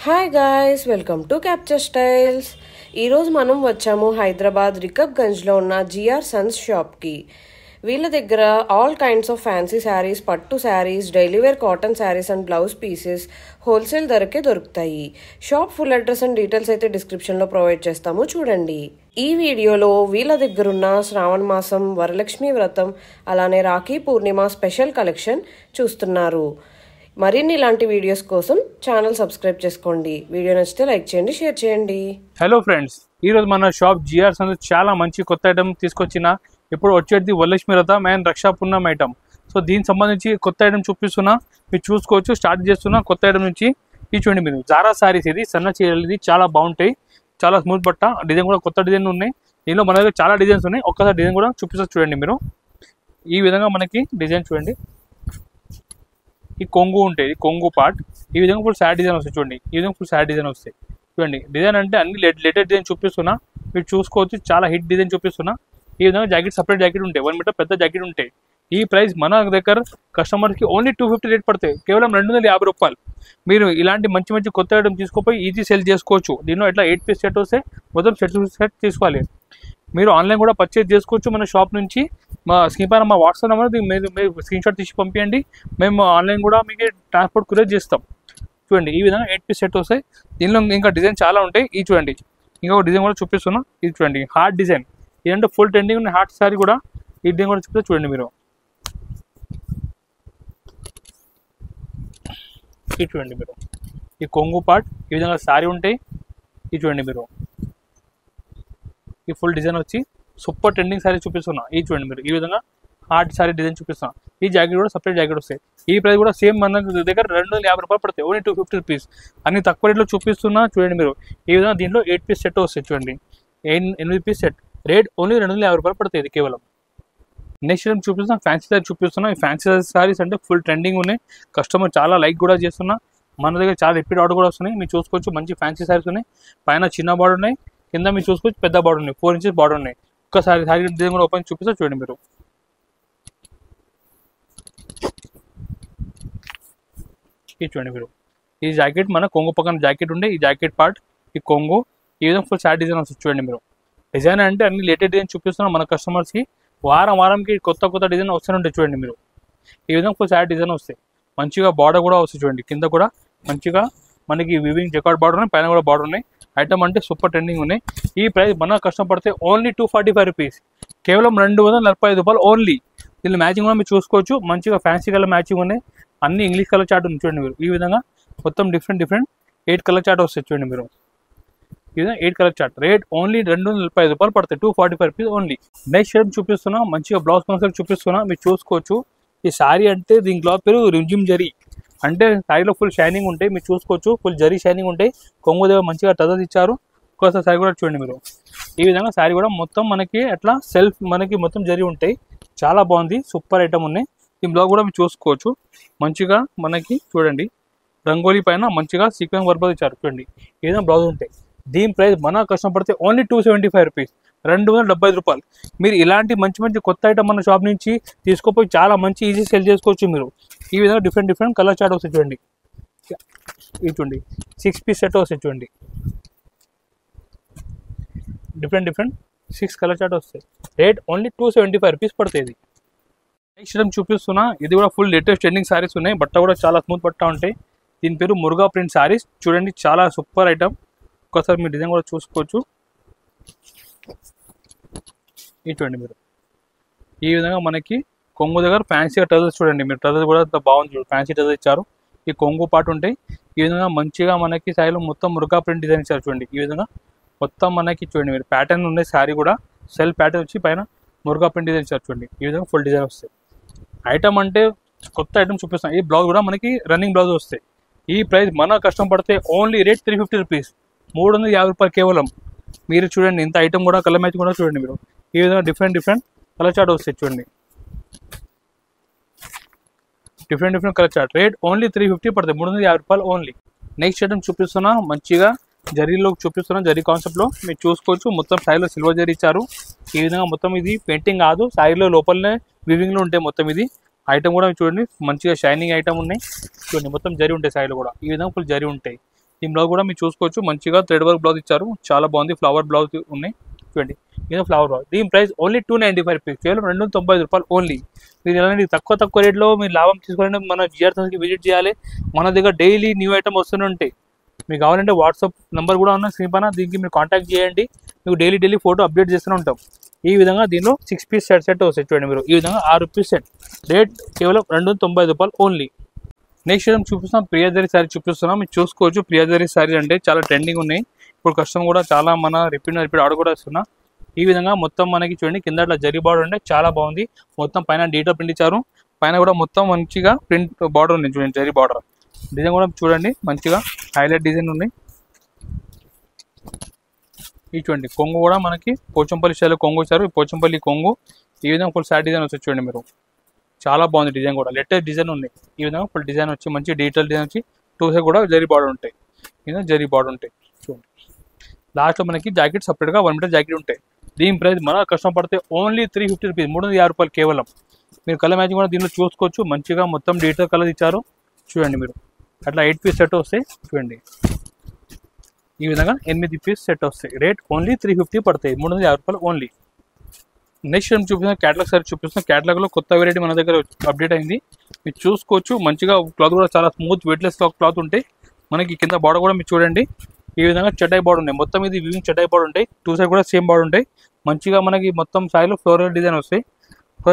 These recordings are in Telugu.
Hi guys, welcome to capture styles. ఈరోజు మనం వచ్చాము హైదరాబాద్ రికబ్గంజ్లో ఉన్న జిఆర్ సన్స్ షాప్కి. వీళ్ళ దగ్గర all kinds of fancy sarees, పట్టు sarees, daily wear cotton sarees and blouse pieces wholesale ధరకే దొరుకుతాయి. Shop full address and details అయితే డిస్క్రిప్షన్లో ప్రొవైడ్ చేస్తాము, చూడండి. ఈ వీడియోలో వీళ్ళ దగ్గరున్న శ్రావణ మాసం, వరలక్ష్మి వ్రతం, అలానే రాఖీ పూర్ణిమ స్పెషల్ కలెక్షన్ చూస్తున్నారు. మరిన్ని ఇలాంటి వీడియోస్ కోసం ఛానల్ సబ్స్క్రైబ్ చేసుకోండి. వీడియో నచ్చితే లైక్ చేయండి, షేర్ చేయండి. హలో ఫ్రెండ్స్, ఈరోజు మన షాప్ జిఆర్ సన్స్ చాలా మంచి కొత్త ఐటమ్ తీసుకొచ్చిన. ఇప్పుడు వచ్చేది వరలక్ష్మి వ్రతం అండ్ రక్షాపూర్ణం ఐటమ్. సో దీనికి సంబంధించి కొత్త ఐటమ్ చూపిస్తున్నా, మీరు చూసుకోవచ్చు. స్టార్ట్ చేస్తున్నా కొత్త ఐటమ్ నుంచి. ఇది చూడండి, మీరు జారా సారీస్, ఇది సన్న చీరలు, ఇది చాలా బాగుంటాయి. చాలా స్మూత్ బట్ట, డిజైన్ కూడా కొత్త డిజైన్ ఉన్నాయి. దీనిలో మన దగ్గర చాలా డిజైన్స్ ఉన్నాయి. ఒక్కసారి డిజైన్ కూడా చూపిస్తారు చూడండి మీరు. ఈ విధంగా మనకి డిజైన్ చూడండి. ఈ కొంగు ఉంటాయి, కొంగు పార్ట్. ఈ విధంగా ఫుల్ శారీ డిజైన్ వస్తాయి చూడండి. ఈ విధంగా ఫుల్ శారీ డిజైన్ వస్తాయి చూడండి. డిజైన్ అంటే అన్ని లేటెస్ట్ డిజైన్ చూపిస్తున్నా, మీరు చూసుకోవచ్చు. చాలా హిట్ డిజైన్ చూపిస్తున్నా. ఈ విధంగా జాకెట్, సపరేట్ జాకెట్ ఉంటాయి, 1 మీటర్ పెద్ద జాకెట్ ఉంటాయి. ఈ ప్రైస్ మన దగ్గర కస్టమర్కి ఓన్లీ 250 రేట్ పడతాయి, కేవలం 250 రూపాయలు. మీరు ఇలాంటి మంచి మంచి కొత్త ఐటమ్ తీసుకోపోయి ఈజీ సేల్ చేసుకోవచ్చు. దీనిలో ఇట్లా 8 పీస్ సెట్ వస్తే మొత్తం సెట్ తీసుకోవాలి. మీరు ఆన్లైన్ కూడా పర్చేజ్ చేసుకోవచ్చు మన షాప్ నుంచి. మా స్క్రీన్ పైన మా వాట్సాప్ నెంబర్, మీరు స్క్రీన్ షాట్ తీసి పంపించండి. మేము ఆన్లైన్ కూడా మీకు ట్రాన్స్పోర్ట్ కొరియర్ చేస్తాం. చూడండి, ఈ విధంగా 8 పీస్ సెట్ వస్తాయి. దీనిలో ఇంకా డిజైన్ చాలా ఉంటాయి. ఇది చూడండి, ఇంకొక డిజైన్ కూడా చూపిస్తున్నాం. ఇది చూడండి, హార్ట్ డిజైన్. ఇదంటే ఫుల్ ట్రెండింగ్ ఉన్న హార్ట్ సారీ కూడా. ఈ డిజైన్ కూడా చూపిస్తే చూడండి మీరు. ఇది చూడండి మీరు, ఈ కొంగు పార్ట్. ఈ విధంగా సారీ ఉంటాయి. ఇది చూడండి మీరు, ఈ ఫుల్ డిజైన్ వచ్చి సూపర్ ట్రెండింగ్ సారీ చూపిస్తున్నా. ఇది చూడండి మీరు, ఈ విధంగా హార్ట్ సారీ డిజైన్ చూపిస్తున్నా. ఈ జాకెట్ కూడా సపరేట్ జాకెట్ వస్తాయి. ఈ ప్రైస్ కూడా సేమ్ మన దగ్గర 250 రూపాయలు పడతాయి, ఓన్లీ 250 రూపీస్. అన్ని తక్కువ రేట్లో చూపిస్తున్నా చూడండి మీరు. ఈ విధంగా దీంట్లో 8 పీస్ సెట్ వస్తాయి చూడండి. 8 పీస్ సెట్ రేట్ ఓన్లీ 250 రూపాయలు పడుతుంది, ఇది కేవలం. నెక్స్ట్ టైం చూపిస్తున్నా ఫ్యాన్సీ సారీ చూపిస్తున్నా. ఈ ఫ్యాన్సీ సారీస్ అంటే ఫుల్ ట్రెండింగ్ ఉన్నాయి. కస్టమర్ చాలా లైక్ కూడా చేస్తున్నా. మన దగ్గర చాలా రిపీట్ ఆర్డర్ కూడా వస్తున్నాయి. మీరు చూసుకోవచ్చు, మంచి ఫ్యాన్సీ సారీస్ ఉన్నాయి. పైన చిన్న బార్డర్ ఉన్నాయి, కింద మీరు చూసుకోవచ్చు పెద్ద బార్డర్ ఉన్నాయి, 4 ఇంచెస్ బార్డర్ ఉన్నాయి. ఒక్కసారి సారీ డిజైన్ కూడా ఓపెన్ చూపిస్తా చూడండి మీరు. ఇది చూడండి మీరు, ఈ జాకెట్ మన కొంగు పక్కన జాకెట్ ఉండే, ఈ జాకెట్ పార్ట్, ఈ కొంగు. ఈ విధంగా ఫుల్ శారీ డిజైన్ వస్తుంది చూడండి మీరు. డిజైన్ అంటే అన్ని లేటెస్ట్ డిజైన్ చూపిస్తున్నాం మన కస్టమర్స్కి. వారంకి కొత్త డిజైన్ వస్తూనే ఉంటాయి చూడండి మీరు. ఈ విధంగా ఫుల్ శారీ డిజైన్ వస్తాయి. మంచిగా బార్డర్ కూడా వస్తుంది చూడండి. కింద కూడా మంచిగా మనకి వివింగ్ జకార్డ్ బార్డర్ ఉన్నాయి, పైన కూడా బార్డర్ ఉన్నాయి. ఐటమ్ అంటే సూపర్ ట్రెండింగ్ ఉన్నాయి. ఈ ప్రైస్ మన కష్టం పడితే ఓన్లీ 245 రూపీస్, కేవలం 245 రూపాయలు ఓన్లీ. దీనిలో మ్యాచింగ్ కూడా మీరు చూసుకోవచ్చు. మంచిగా ఫ్యాన్సీ కలర్ మ్యాచింగ్ ఉన్నాయి. అన్ని ఇంగ్లీష్ కలర్ చార్ట్ ఉంది చూడండి మీరు. ఈ విధంగా మొత్తం డిఫరెంట్ 8 కలర్ చార్ట్ వస్తాయి చూడండి మీరు. ఈ విధంగా 8 కలర్ చార్ట్ రేట్ ఓన్లీ 245 రూపాయలు పడతాయి, 245 రూపీస్ ఓన్లీ. నెక్స్ట్ షేప్ చూపిస్తున్నా, మంచిగా బ్లౌజ్ కాన్సెప్ట్ చూపిస్తున్నా, మీరు చూసుకోవచ్చు. ఈ శారీ అంటే దీని క్లాత్ పేరు రింజిమ్ జరీ. అంటే శారీలో ఫుల్ షైనింగ్ ఉంటాయి, మీరు చూసుకోవచ్చు. ఫుల్ జరీ షైనింగ్ ఉంటాయి. కొంగు దగ్గర మంచిగా టజల్స్ ఇచ్చారు. ఒకసారి శారీ కూడా చూడండి మీరు. ఈ విధంగా శారీ కూడా మొత్తం మనకి అట్లా సెల్ఫ్ మనకి మొత్తం జరీ ఉంటాయి. చాలా బాగుంది, సూపర్ ఐటమ్ ఉన్నాయి. ఈ బ్లౌజ్ కూడా మీరు చూసుకోవచ్చు. మంచిగా మనకి చూడండి, రంగోలీ పైన మంచిగా సీక్వెన్స్ వర్క్ ఇచ్చారు చూడండి. ఈ విధంగా బ్లౌజ్ ఉంటాయి. దీని ప్రైస్ మన కష్టం పడితే ఓన్లీ 275 రూపీస్, 275 రూపాయలు. మీరు ఇలాంటి మంచి కొత్త ఐటమ్ మన షాప్ నుంచి తీసుకోపోయి చాలా మంచి ఈజీ సెల్ చేసుకోవచ్చు మీరు. ఈ విధంగా డిఫరెంట్ కలర్ చార్ట్ వస్తాయి చూడండి. ఇది చూడండి, 6 పీస్ సెట్ వస్తాయి చూడండి. డిఫరెంట్ 6 కలర్ చార్ట్ వస్తాయి. రేట్ ఓన్లీ 275 రూపీస్ పడుతుంది. నెక్స్ట్ టైం చూపిస్తున్నా, ఇది కూడా ఫుల్ లేటెస్ట్ ట్రెండింగ్ సారీస్ ఉన్నాయి. బట్ట కూడా చాలా స్మూత్ బట్ట ఉంటాయి. దీని పేరు మురుగా ప్రింట్ సారీస్. చూడండి, చాలా సూపర్ ఐటమ్. ఒక్కసారి మీ డిజైన్ కూడా చూసుకోవచ్చు. ఇది చూడండి మీరు, ఈ విధంగా మనకి కొంగు దగ్గర ఫ్యాన్సీగా టజల్స్ చూడండి మీరు. టజల్స్ కూడా బాగుంది, ఫ్యాన్సీ టజల్స్ ఇచ్చారు. ఈ కొంగు పార్ట్ ఉంటాయి. ఈ విధంగా మంచిగా మనకి శారీలో మొత్తం మురుగా ప్రింట్ డిజైన్ ఇచ్చారు చూడండి. ఈ విధంగా మొత్తం మనకి చూడండి మీరు, ప్యాటర్న్ ఉన్నాయి. శారీ కూడా సెల్ఫ్ ప్యాటర్న్ వచ్చి పైన మురుగా ప్రింట్ డిజైన్ ఇచ్చారు చూడండి. ఈ విధంగా ఫుల్ డిజైన్ వస్తాయి. ఐటమ్ అంటే కొత్త ఐటమ్ చూపిస్తాం. ఈ బ్లౌజ్ కూడా మనకి రన్నింగ్ బ్లౌజ్ వస్తాయి. ఈ ప్రైస్ మన కష్టం పడితే ఓన్లీ రేట్ 350 రూపీస్, 350 రూపాయలు కేవలం. మీరు చూడండి, ఇంత ఐటమ్ కూడా కలర్ మ్యాచ్ కూడా చూడండి మీరు. ఈ విధంగా డిఫరెంట్ కలర్ చార్ట్ వస్తాయి చూడండి. Different colour chart rate only 350 పడుతుంది, 350 రూపాయలు ఓన్లీ. నెక్స్ట్ ఐటమ్ చూపిస్తున్నా, మంచిగా జరీలో చూపిస్తున్నా. జరీ కాన్సెప్ట్లో మీరు చూసుకోవచ్చు. మొత్తం శారీలో సిల్వర్ జరీ ఇచ్చారు. ఈ విధంగా మొత్తం ఇది పెయింటింగ్ కాదు, శారీలో లోపలనే వివింగ్లో ఉంటాయి మొత్తం. ఇది ఐటమ్ కూడా చూడండి, మంచిగా షైనింగ్ ఐటమ్ ఉన్నాయి చూడండి. మొత్తం జరీ ఉంటాయి శారీలో కూడా. ఈ విధంగా ఫుల్ జరీ ఉంటాయి. ఈ బ్లౌజ్ కూడా మీరు చూసుకోవచ్చు, మంచిగా థ్రెడ్ వర్క్ బ్లౌజ్ ఇచ్చారు, చాలా బాగుంది. ఫ్లవర్ బ్లౌజ్ ఉన్నాయి చూడండి, ఇది ఫ్లవర్ బ్లౌజ్. దీని ప్రైస్ ఓన్లీ 295 రూపీస్, కేవలం 295 రూపాయలు ఓన్లీ. మీరు ఎలాంటి తక్కువ రేట్లో మీరు లాభం తీసుకోవాలంటే మన జిఆర్ సన్స్కి విజిట్ చేయాలి. మన దగ్గర డైలీ న్యూ ఐటమ్ వస్తూనే ఉంటాయి. మీకు కావాలంటే వాట్సాప్ నెంబర్ కూడా ఉన్న స్క్రీన్ పైన, దీనికి మీరు కాంటాక్ట్ చేయండి. మీకు డైలీ ఫోటో అప్డేట్ చేస్తూనే ఉంటాం. ఈ విధంగా దీనిలో 6 పీస్ సెట్ వస్తాయి చూడండి మీరు. ఈ విధంగా 6 పీస్ సెట్, రేట్ కేవలం 295 రూపాయలు ఓన్లీ. నెక్స్ట్ మనం చూపిస్తున్నాం ప్రియాజరీ శారీ చూపిస్తున్నాం. మీరు చూసుకోవచ్చు, ప్రియాజరీ శారీ అంటే చాలా ట్రెండింగ్ ఉన్నాయి. ఇప్పుడు కస్టమర్ కూడా చాలా మన రిపీట్ ఆర్డర్ కూడా ఇస్తున్నా. ఈ విధంగా మొత్తం మనకి చూడండి, కింద అట్లా జరీ బార్డర్ అంటే చాలా బాగుంది. మొత్తం పైన డీటెయిల్ ప్రింట్ ఇచ్చారు, పైన కూడా మొత్తం మంచిగా ప్రింట్ బార్డర్ ఉంది చూడండి, జరీ బార్డర్. డిజైన్ కూడా చూడండి, మంచిగా హైలైట్ డిజైన్ ఉన్నాయి. ఈ చూడండి కొంగు కూడా మనకి పోచంపల్లి స్టైల్ కొంగు ఇచ్చారు. పోచంపల్లి కొంగు ఈ విధంగా ఫుల్ శారీ డిజైన్ వచ్చి చూడండి మీరు, చాలా బాగుంది. డిజైన్ కూడా లేటెస్ట్ డిజైన్ ఉన్నాయి. ఈ విధంగా ఫుల్ డిజైన్ వచ్చి మంచి డీటెయిల్ డిజైన్ వచ్చి 2 సైడ్ కూడా జరీ బార్డర్ ఉంటాయి. ఈ జరీ బార్డర్ ఉంటాయి చూడండి. లాస్ట్లో మనకి జాకెట్ సపరేట్గా 1 మీటర్ జాకెట్ ఉంటాయి. దీని ప్రైస్ మన కష్టం పడితే ఓన్లీ 350 రూపీస్, 350 రూపాయలు కేవలం. మీరు కలర్ మ్యాచింగ్ కూడా దీనిలో చూసుకోవచ్చు, మంచిగా మొత్తం డీటెయిల్ కలర్ ఇచ్చారు చూడండి మీరు. అట్లా 8 పీస్ సెట్ వస్తాయి చూడండి. ఈ విధంగా 8 పీస్ సెట్ వస్తాయి, రేట్ ఓన్లీ 350 పడతాయి, 350 రూపాయలు ఓన్లీ. నెక్స్ట్ ఏం చూపిస్తున్నా క్యాటలాగ్ సారీ చూపిస్తున్నా. క్యాటలాగ్లో కొత్త వెరైటీ మన దగ్గర అప్డేట్ అయింది, మీరు చూసుకోవచ్చు. మంచిగా క్లాత్ కూడా చాలా స్మూత్ వెయిట్లెస్ క్లాత్ ఉంటాయి. మనకి కింద బార్డర్ కూడా మీరు చూడండి, ఈ విధంగా చటాయి బార్డర్ ఉన్నాయి. మొత్తం ఇది వివింగ్ చటాయి బార్డర్ ఉంటాయి, 2 సైడ్ కూడా సేమ్ బార్డర్ ఉంటాయి. మంచిగా మనకి మొత్తం సాయిలో ఫ్లోరల్ డిజైన్ వస్తాయి.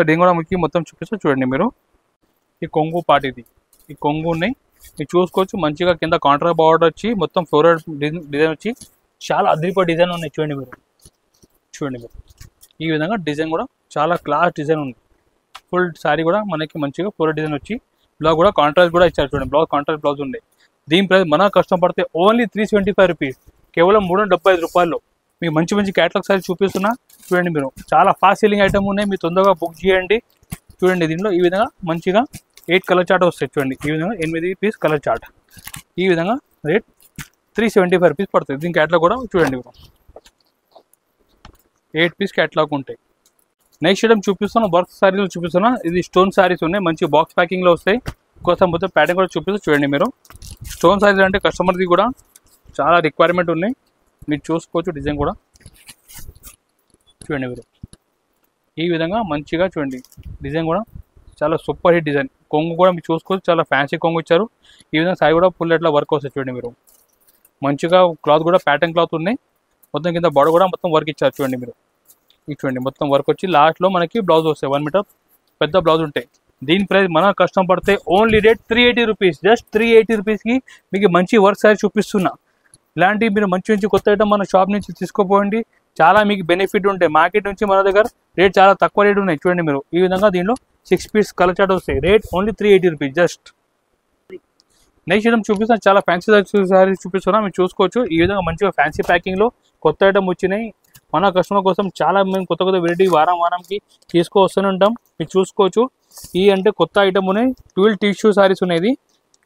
దీని కూడా మీకు మొత్తం చూపిస్తా చూడండి మీరు. ఈ కొంగు పార్ట్ ఇది, ఈ కొంగు ఉన్నాయి మీరు చూసుకోవచ్చు. మంచిగా కింద కాంట్రా బార్డర్ వచ్చి మొత్తం ఫ్లోరల్ డిజైన్ వచ్చి చాలా అదిరిపోయే డిజైన్ ఉన్నాయి చూడండి మీరు. చూడండి మీరు, ఈ విధంగా డిజైన్ కూడా చాలా క్లాస్ డిజైన్ ఉంది. ఫుల్ శారీ కూడా మనకి మంచిగా ఫ్లోరల్ డిజైన్ వచ్చి బ్లౌజ్ కూడా కాంట్రాస్ట్ కూడా ఇచ్చారు చూడండి. బ్లౌజ్ కాంట్రాస్ట్ బ్లౌజ్ ఉంది. దీని ప్రైస్ మన కష్టం పడితే ఓన్లీ 375 రూపీస్, కేవలం 375 రూపాయలు. మీకు మంచి క్యాటలాగ్ సారీ చూపిస్తున్నా చూడండి మీరు. చాలా ఫాస్ట్ సెల్లింగ్ ఐటమ్ ఉన్నాయి, మీరు తొందరగా బుక్ చేయండి. చూడండి దీంట్లో ఈ విధంగా మంచిగా 8 కలర్ చార్ట్ వస్తాయి చూడండి. ఈ విధంగా 8 పీస్ కలర్ చార్ట్, ఈ విధంగా రేట్ 375 రూపీస్ పడుతుంది. దీని క్యాటలాగ్ కూడా చూడండి మీరు, 8 పీస్ క్యాటలాగ్ ఉంటాయి. నెక్స్ట్ ఐటమ్ చూపిస్తున్నా, వర్క్ శారీలో చూపిస్తున్నా. ఇది స్టోన్ శారీస్ ఉన్నాయి, మంచి బాక్స్ ప్యాకింగ్లో వస్తాయి. కోసం మొత్తం ప్యాటర్న్ కూడా చూపిస్తూ చూడండి మీరు. స్టోన్ శారీస్ అంటే కస్టమర్ది కూడా చాలా రిక్వైర్మెంట్ ఉన్నాయి, మీరు చూసుకోవచ్చు. డిజైన్ కూడా చూడండి మీరు, ఈ విధంగా మంచిగా చూడండి. డిజైన్ కూడా చాలా సూపర్ హిట్ డిజైన్. కొంగు కూడా మీరు చూసుకోవచ్చు, చాలా ఫ్యాన్సీ కొంగు ఇచ్చారు. ఈ విధంగా సారీ కూడా ఫుల్ ఎట్లా వర్క్ వస్తుంది చూడండి మీరు. మంచిగా క్లాత్ కూడా ప్యాటర్న్ క్లాత్ ఉన్నాయి. మొత్తం కింద బాడీ కూడా మొత్తం వర్క్ ఇచ్చారు చూడండి మీరు. ఇది చూడండి మొత్తం వర్క్ వచ్చి లాస్ట్లో మనకి బ్లౌజ్ వస్తాయి, 1 మీటర్ పెద్ద బ్లౌజ్ ఉంటాయి. దీని ప్రైస్ మన కష్టం పడితే ఓన్లీ రేట్ 380 రూపీస్, జస్ట్ 380 రూపీస్కి మీకు మంచి వర్క్ సారీ చూపిస్తున్నా. ఇలాంటివి మీరు మంచి కొత్త ఐటమ్ మన షాప్ నుంచి తీసుకోపోండి, చాలా మీకు బెనిఫిట్ ఉంటాయి. మార్కెట్ నుంచి మన దగ్గర రేట్ చాలా తక్కువ రేట్ ఉన్నాయి చూడండి మీరు. ఈ విధంగా దీనిలో 6 పీస్ కలర్ చార్ట్ వస్తాయి, rate only 380 rupees just. Next item చూపిస్తాను, చాలా ఫ్యాన్సీ సారీస్ చూపిస్తున్నా, మీరు చూసుకోవచ్చు. ఈ విధంగా మంచిగా ఫ్యాన్సీ ప్యాకింగ్లో కొత్త ఐటమ్ వచ్చినాయి. మన కస్టమర్ కోసం చాలా మేము కొత్త వెరైటీ వారంకి తీసుకువస్తూనే ఉంటాం, మీరు చూసుకోవచ్చు. ఈ అంటే కొత్త ఐటమ్ ఉన్నాయి, 12 టిష్యూ సారీస్ ఉన్నాయి,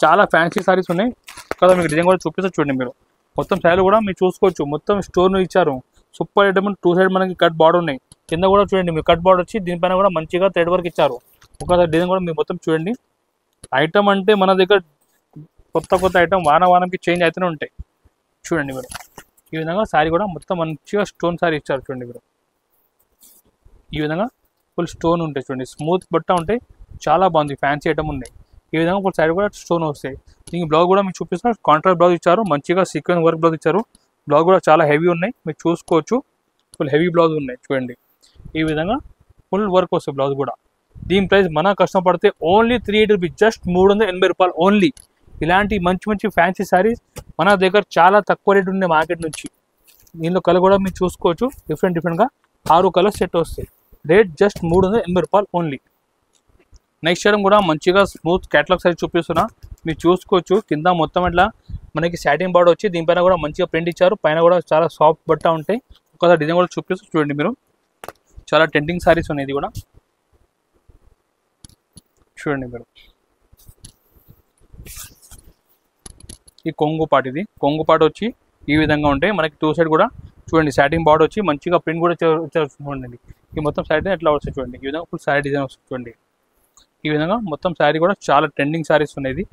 చాలా ఫ్యాన్సీ సారీస్ ఉన్నాయి కదా. మీకు డిజైన్ కూడా చూపిస్తా చూడండి మీరు. మొత్తం శారీ కూడా మీరు చూసుకోవచ్చు, మొత్తం స్టోన్ ఇచ్చారు. సూపర్ ఐటమ్, 2 సైడ్ మనకి కట్ బార్డర్ ఉన్నాయి. కింద కూడా చూడండి మీరు కట్ బార్డర్ వచ్చి దీనిపైన కూడా మంచిగా థ్రెడ్ వర్క్ ఇచ్చారు. ఒకసారి డిజైన్ కూడా మీరు మొత్తం చూడండి. ఐటమ్ అంటే మన దగ్గర కొత్త ఐటమ్ వారంకి చేంజ్ అవుతూనే ఉంటాయి చూడండి మీరు. ఈ విధంగా శారీ కూడా మొత్తం మంచిగా స్టోన్ శారీ ఇచ్చారు చూడండి మీరు. ఈ విధంగా ఫుల్ స్టోన్ ఉంటాయి చూడండి, స్మూత్ బట్ట ఉంటాయి, చాలా బాగుంది. ఫ్యాన్సీ ఐటమ్ ఉన్నాయి. ఈ విధంగా ఫుల్ శారీ కూడా స్టోన్ వస్తాయి. దీనికి బ్లౌజ్ కూడా మీకు చూపిస్తున్నారు, కాంట్రాస్ట్ బ్లౌజ్ ఇచ్చారు, మంచిగా సీక్వెన్స్ వర్క్ బ్లౌజ్ ఇచ్చారు. బ్లౌజ్ కూడా చాలా హెవీ ఉన్నాయి, మీరు చూసుకోవచ్చు. ఫుల్ హెవీ బ్లౌజ్ ఉన్నాయి చూడండి. ఈ విధంగా ఫుల్ వర్క్ వస్తుంది బ్లౌజ్ కూడా. దీని ప్రైస్ మన కష్టం పడితే ఓన్లీ 380 రూపీస్, జస్ట్ 380 రూపాయలు ఓన్లీ. ఇలాంటి మంచి ఫ్యాన్సీ శారీస్ మన దగ్గర చాలా తక్కువ రేట్ ఉంది మార్కెట్ నుంచి. దీనిలో కలర్ కూడా మీరు చూసుకోవచ్చు, డిఫరెంట్గా 6 కలర్స్ సెట్ వస్తాయి, రేట్ జస్ట్ 380 రూపాయలు ఓన్లీ. నెక్స్ట్ ఐటమ్ కూడా మంచిగా స్మూత్ క్యాటలాగ్ సైజ్ చూపిస్తున్నా, మీరు చూసుకోవచ్చు. కింద మొత్తం ఇట్లా మనకి సాటిన్ బార్డర్ వచ్చి దీనిపైన కూడా మంచిగా ప్రింట్ ఇచ్చారు, పైన కూడా చాలా సాఫ్ట్ బట్ట ఉంటాయి. ఒకసారి డిజైన్ కూడా చూపిస్తూ చూడండి మీరు. చాలా టెంటింగ్ సారీస్ ఉన్నాయి, ఇది కూడా చూడండి మీరు. ఈ కొంగు పాట, ఇది కొంగు పాట వచ్చి ఈ విధంగా ఉంటాయి. మనకి 2 సైడ్ కూడా చూడండి సాటిన్ బార్డర్ వచ్చి మంచిగా ప్రింట్ కూడా చూడండి. ఈ మొత్తం శారీ ఎట్లా వస్తుంది చూడండి. ఈ విధంగా ఫుల్ శారీ డిజైన్ వస్తుంది చూడండి. ఈ విధంగా మొత్తం శారీ కూడా చాలా ట్రెండింగ్ శారీస్ ఉన్నాయి.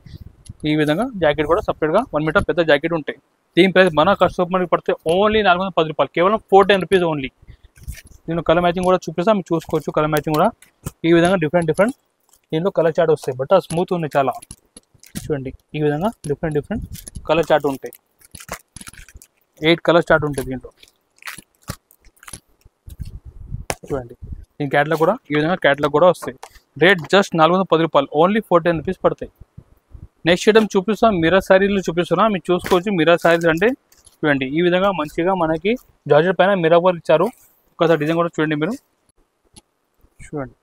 ఈ విధంగా జాకెట్ కూడా సపరేట్గా 1 మీటర్ పెద్ద జాకెట్ ఉంటాయి. దీని ప్రైస్ మన కస్టమర్కి పడితే ఓన్లీ 410 రూపాయలు, కేవలం 410 రూపీస్ ఓన్లీ. నేను కలర్ మ్యాచింగ్ కూడా చూపిస్తాను, మీరు చూసుకోవచ్చు. కలర్ మ్యాచింగ్ కూడా ఈ విధంగా డిఫరెంట్ దీంట్లో కలర్ చార్ట్ వస్తాయి. బట్ స్మూత్ ఉంది చాలా. చూడండి ఈ విధంగా డిఫరెంట్ కలర్ చార్ట్ ఉంటాయి. 8 కలర్ చార్ట్ ఉంటాయి దీంట్లో. చూడండి దీని క్యాట్లాగ్ కూడా ఈ విధంగా క్యాట్లాగ్ కూడా వస్తాయి. రేట్ జస్ట్ 410 రూపాయలు, ఓన్లీ 410 రూపీస్ పడతాయి. నెక్స్ట్ ఐటమ్ చూపిస్తాం, మిర్రర్ శారీలు చూపిస్తున్నా, మీరు చూసుకోవచ్చు. మిర్రర్ శారీస్ అంటే చూడండి ఈ విధంగా మంచిగా మనకి జార్జెట్ పైన మిర్రర్ వర్క్ ఇచ్చారు. ఒకసారి డిజైన్ కూడా చూడండి మీరు. చూడండి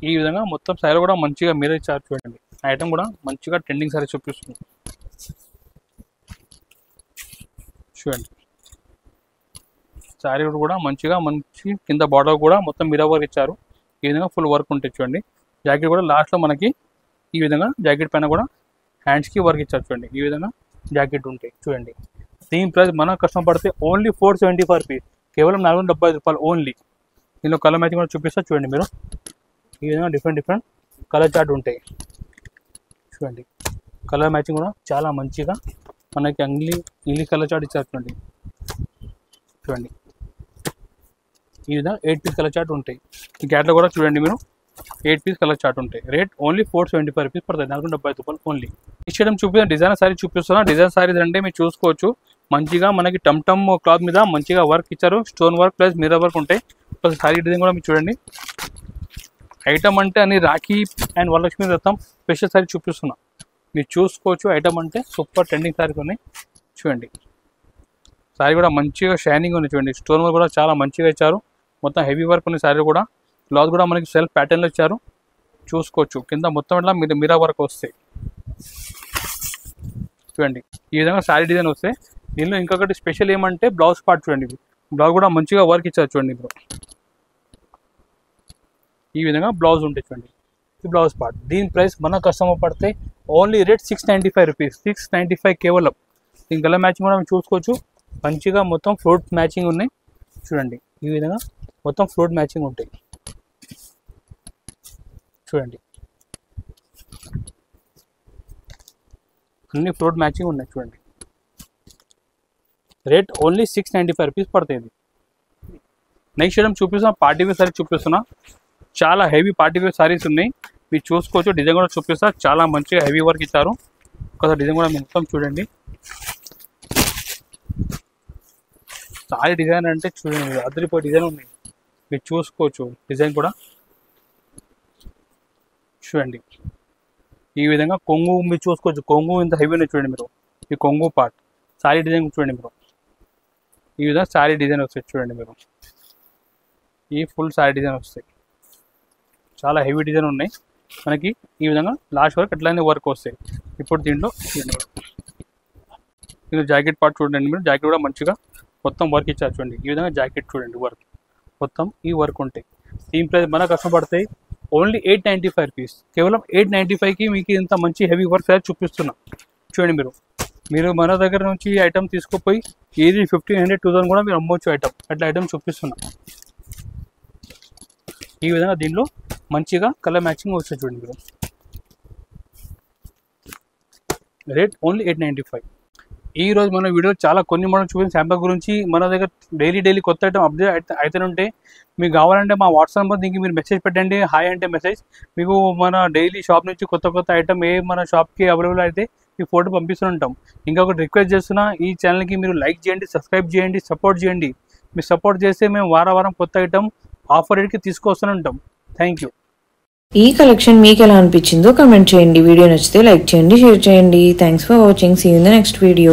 ఈ విధంగా మొత్తం శారీ కూడా మంచిగా మిర్రర్ ఇచ్చారు. చూడండి ఐటమ్ కూడా మంచిగా ట్రెండింగ్ శారీ చూపిస్తుంది. చూడండి శారీ కూడా మంచిగా మంచి కింద బార్డర్ కూడా మొత్తం మిర్రర్ వర్క్ ఇచ్చారు. ఈ విధంగా ఫుల్ వర్క్ ఉంటుంది. చూడండి జాకెట్ కూడా లాస్ట్లో మనకి ఈ విధంగా జాకెట్ పైన కూడా హ్యాండ్స్కి వర్క్ ఇచ్చారు. చూడండి ఈ విధంగా జాకెట్ ఉంటాయి. చూడండి దీని ప్రైస్ మన కస్టమర్ పడితే ఓన్లీ 475 రూపీస్, కేవలం 475 రూపాయలు ఓన్లీ. దీనిలో కలర్ మ్యాచింగ్ కూడా చూపిస్తా. చూడండి మీరు ఈ విధంగా డిఫరెంట్ కలర్ చార్ట్ ఉంటాయి. చూడండి కలర్ మ్యాచింగ్ కూడా చాలా మంచిగా మనకి ఇంగ్లీష్ కలర్ చార్ట్ ఇచ్చారు. చూడండి ఈ విధంగా 8 పీస్ కలర్ చార్ట్ ఉంటాయి. ఈ క్యాట్లో కూడా చూడండి మీరు 8 పీస్ కలర్ చార్ట్ ఉంటాయి. రేట్ ఓన్లీ 475 రూపీస్ పడుతుంది, 475 రూపాయలు ఓన్లీ. ఇచ్చేయడం చూపిస్తున్నా, డిజైనర్ శారీ చూపిస్తున్నా. డిజైనర్ శారీస్ అంటే మీరు చూసుకోవచ్చు. మంచిగా మనకి టమ్ క్లాత్ మీద మంచిగా వర్క్ ఇచ్చారు. Stone work plus mirror work ఉంటాయి. ప్లస్ శారీ డిజైన్ కూడా మీరు చూడండి. ఐటమ్ అంటే అని రాఖీ అండ్ వరలక్ష్మి వ్రతం స్పెషల్ శారీ చూపిస్తున్నా, మీరు చూసుకోవచ్చు. ఐటమ్ అంటే సూపర్ ట్రెండింగ్ శారీ ఉన్నాయి. చూడండి శారీ కూడా మంచిగా షైనింగ్ ఉంది. చూడండి స్టోన్ వర్క్ కూడా చాలా మంచిగా ఇచ్చారు. మొత్తం హెవీ వర్క్ ఉన్న శారీ కూడా. క్లాత్ కూడా మనకి సెల్ఫ్ ప్యాటర్న్లో ఇచ్చారు. చూసుకోవచ్చు కింద మొత్తం ఇట్లా మిర్రర్ వర్క్ వస్తాయి. చూడండి ఈ విధంగా శారీ డిజైన్ వస్తాయి. దీనిలో ఇంకొకటి స్పెషల్ ఏమంటే బ్లౌజ్ పార్ట్. చూడండి బ్లౌజ్ కూడా మంచిగా వర్క్ ఇచ్చారు. చూడండి ఇప్పుడు ఈ విధంగా బ్లౌజ్ ఉంటాయి. చూడండి ఈ బ్లౌజ్ పార్ట్. దీని ప్రైస్ మన కస్టమర్ పడితే ఓన్లీ రేట్ 695 రూపీస్, 695 కేవలం. దీని కలర్ మ్యాచింగ్ కూడా చూసుకోవచ్చు. మంచిగా మొత్తం ఫ్రూట్ మ్యాచింగ్ ఉన్నాయి. చూడండి ఈ విధంగా మొత్తం ఫ్రూట్ మ్యాచింగ్ ఉంటాయి. చూడండి అన్ని ఫ్రూట్ మ్యాచింగ్ ఉన్నాయి. చూడండి రేట్ ఓన్లీ 695 రూపీస్ పడుతుంది. నెక్స్ట్ ఐటమ్ చూపిస్తున్నా, పార్టీ వేర్ సారీ చూపిస్తున్నా. చాలా హెవీ పార్టీ వేర్ సారీస్ ఉన్నాయి, మీరు చూసుకోవచ్చు. డిజైన్ కూడా చూపిస్తా, చాలా మంచిగా హెవీ వర్క్ ఇచ్చారు. ఒకసారి డిజైన్ కూడా మొత్తం చూడండి. సారీ డిజైన్ అంటే చూడండి అదిరిపోయే డిజైన్ ఉన్నాయి, మీరు చూసుకోవచ్చు. డిజైన్ కూడా చూడండి ఈ విధంగా కొంగు మీరు చూసుకోవచ్చు. కొంగు ఇంత హెవీ ఉన్నాయి. చూడండి మీరు ఈ కొంగు పార్ట్. సారీ డిజైన్ చూడండి మీరు. ఈ విధంగా సారీ డిజైన్ వస్తాయి. చూడండి మీరు ఈ ఫుల్ సారీ డిజైన్ వస్తాయి. చాలా హెవీ డిజైన్ ఉన్నాయి మనకి. ఈ విధంగా లాస్ట్ వరకు ఎట్లయినా వర్క్ వస్తాయి. ఇప్పుడు దీంట్లో జాకెట్ పార్ట్ చూడండి మీరు. జాకెట్ కూడా మంచిగా మొత్తం వర్క్ ఇచ్చారు. చూడండి ఈ విధంగా జాకెట్ చూడండి వర్క్ మొత్తం ఈ వర్క్ ఉంటాయి. దీని ప్రైస్ మన కష్టపడతాయి ఓన్లీ 895 రూపీస్, కేవలం 895కి మీకు ఇంత మంచి హెవీ వర్క్ సారీ చూపిస్తున్నా. చూడండి మీరు మన దగ్గర నుంచి ఐటమ్ తీసుకుపోయి ఈజీ 1500, 2000 కూడా మీరు అమ్మవచ్చు ఐటమ్. అట్లా ఐటమ్ చూపిస్తున్నా. ఈ విధంగా దీనిలో మంచిగా కలర్ మ్యాచింగ్ వస్తుంది. చూడండి మీరు. Rate only 895. ఈ రోజు మన వీడియో చాలా కొన్ని మనం చూపించిన శాంపుల్ గురించి. మన దగ్గర డైలీ కొత్త ఐటమ్ అప్డేట్ అయితే ఉంటే మీకు కావాలంటే మా వాట్సాప్ నెంబర్ దీనికి మీరు మెసేజ్ పెట్టండి. హాయ్ అంటే మెసేజ్. మీకు మన డైలీ షాప్ నుంచి కొత్త ఐటమ్ మన షాప్కి అవైలబుల్ అయితే ఈ ఫోటో పంపిస్తుంటాం. ఇంకొకటి రిక్వెస్ట్ చేస్తున్నా, ఈ ఛానల్కి మీరు లైక్ చేయండి, సబ్స్క్రైబ్ చేయండి, సపోర్ట్ చేయండి. మీరు సపోర్ట్ చేస్తే మేము వారం కొత్త ఐటమ్ ఆఫర్ రేట్కి తీసుకొస్తూనే ఉంటాం. Thank you. ఈ కలెక్షన్ మీకు ఎలా అనిపించిందో కమెంట్ చేయండి. వీడియో నచ్చితే లైక్ చేయండి, షేర్ చేయండి. Thanks for watching. See you in the next video.